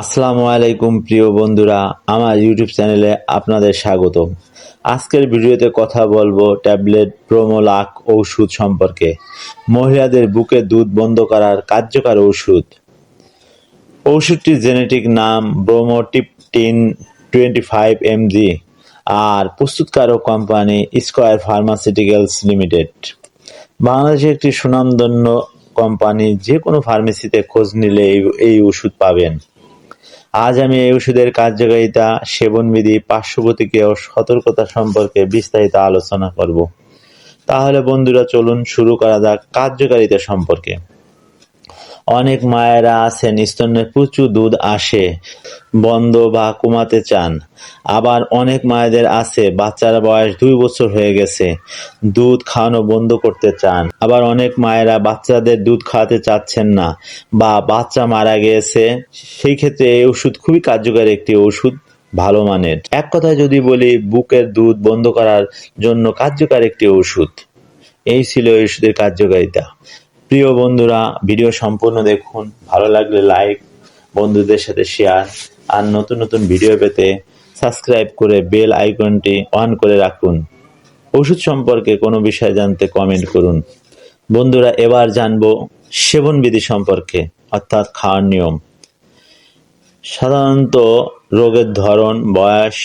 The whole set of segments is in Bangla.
আসসালামু আলাইকুম প্রিয় বন্ধুরা, আমার ইউটিউব চ্যানেলে আপনাদের স্বাগত। আজকের ভিডিওতে কথা বলবো ট্যাবলেট ব্রোমোলাক ঔষধ সম্পর্কে। মহিলাদের বুকের দুধ বন্ধ করার কার্যকর ঔষধ। ঔষধটির জেনেটিক নাম ব্রোমোটিপটিন 25 mg আর প্রস্তুতকারক কোম্পানি স্কয়ার ফার্মাসিউটিক্যালস লিমিটেড। বাংলাদেশের একটি সুনামধন্য কোম্পানি, যে কোনো ফার্মেসিতে খোঁজ নিলে এই ওষুধ পাবেন। আজ আমি এই ওষুধের কার্যকারিতা, সেবনবিধি, পার্শ্বপ্রতিক্রিয়া ও সতর্কতা সম্পর্কে বিস্তারিত আলোচনা করব। তাহলে বন্ধুরা চলুন শুরু করা যাক কার্যকারিতা সম্পর্কে। অনেক মায়েরা আছেন স্তনে প্রচুর দুধ আসে, বন্ধ বা কমাতে চান। আবার অনেক মায়েদের আছে বাচ্চার বয়স 2 বছর হয়ে গেছে, দুধ খাওয়ানো বন্ধ করতে চান। আবার অনেক মায়েরা বাচ্চাদের দুধ খাওয়াতে চাচ্ছেন না বা বাচ্চা মারা গিয়েছে। সেই ক্ষেত্রে এই ওষুধ খুবই কার্যকরী একটি ওষুধ, ভালো মানের। এক কথায় যদি বলি, বুকের দুধ বন্ধ করার জন্য কার্যকর একটি ওষুধ। এই ছিল এই ওষুধের কার্যকারিতা। প্রিয় বন্ধুরা, ভিডিও সম্পূর্ণ দেখুন, ভালো লাগলে লাইক, বন্ধুদের সাথে শেয়ার, আর নতুন নতুন ভিডিও পেতে সাবস্ক্রাইব করে বেল আইকনটি অন করে রাখুন। ওষুধ সম্পর্কে কোনো বিষয় জানতে কমেন্ট করুন। বন্ধুরা, এবার জানবো সেবনবিধি সম্পর্কে, অর্থাৎ খাওয়ার নিয়ম। সাধারণত রোগের ধরন, বয়স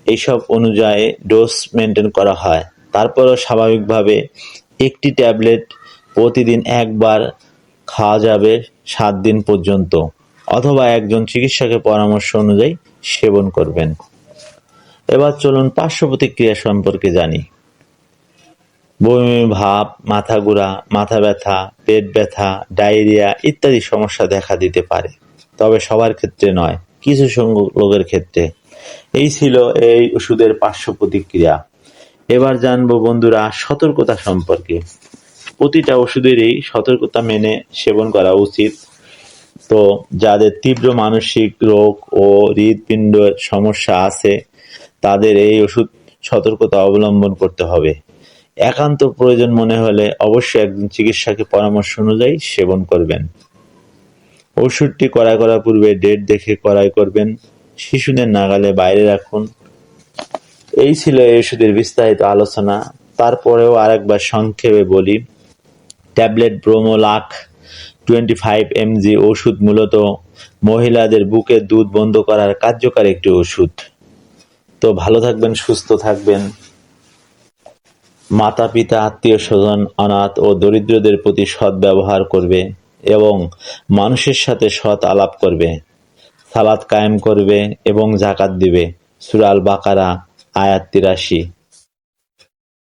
এইসব অনুযায়ী ডোজ মেনটেন করা হয়। তারপরও স্বাভাবিকভাবে একটি ট্যাবলেট প্রতিদিন একবার খাওয়া যাবে 7 দিন পর্যন্ত, অথবা একজন চিকিৎসকের পরামর্শ অনুযায়ী সেবন করবেন। এবার চলুন পার্শ্ব প্রতিক্রিয়া সম্পর্কে জানি। বমি ভাব, মাথা ঘোরা, মাথা ব্যথা, পেট ব্যথা, ডায়রিয়া ইত্যাদি সমস্যা দেখা দিতে পারে, তবে সবার ক্ষেত্রে নয়, কিছু সংখ্যক লোকের ক্ষেত্রে। এই ছিল এই ওষুধের পার্শ্ব প্রতিক্রিয়া। এবার জানবো বন্ধুরা সতর্কতা সম্পর্কে। প্রতিটা ওষুধেরই সতর্কতা মেনে সেবন করা উচিত। তো যাদের তীব্র মানসিক রোগ ও হৃদপিণ্ডের সমস্যা আছে, তাদের এই ওষুধ সতর্কতা অবলম্বন করতে হবে। একান্ত প্রয়োজন মনে হলে অবশ্যই একজন চিকিৎসকের পরামর্শ অনুযায়ী সেবন করবেন। ওষুধটি ক্রয় করার পূর্বে ডেট দেখে ক্রয় করবেন। শিশুদের নাগালে বাইরে রাখুন। এই ছিল এই ওষুধের বিস্তারিত আলোচনা। তারপরেও আরেকবার সংক্ষেপে বলি, ট্যাবলেট ব্রোমোলাক 25 mg ওষুধ মূলত মহিলাদের বুকের দুধ বন্ধ করার কার্যকর একটি ওষুধ। তো ভালো থাকবেন, সুস্থ থাকবেন। মাতা পিতা, আত্মীয় স্বজন, অনাথ ও দরিদ্রদের প্রতি সৎ ব্যবহার করবে এবং মানুষের সাথে সৎ আলাপ করবে। সালাত কায়েম করবে এবং জাকাত দিবে। সূরা আল বাকারা আয়াত 83।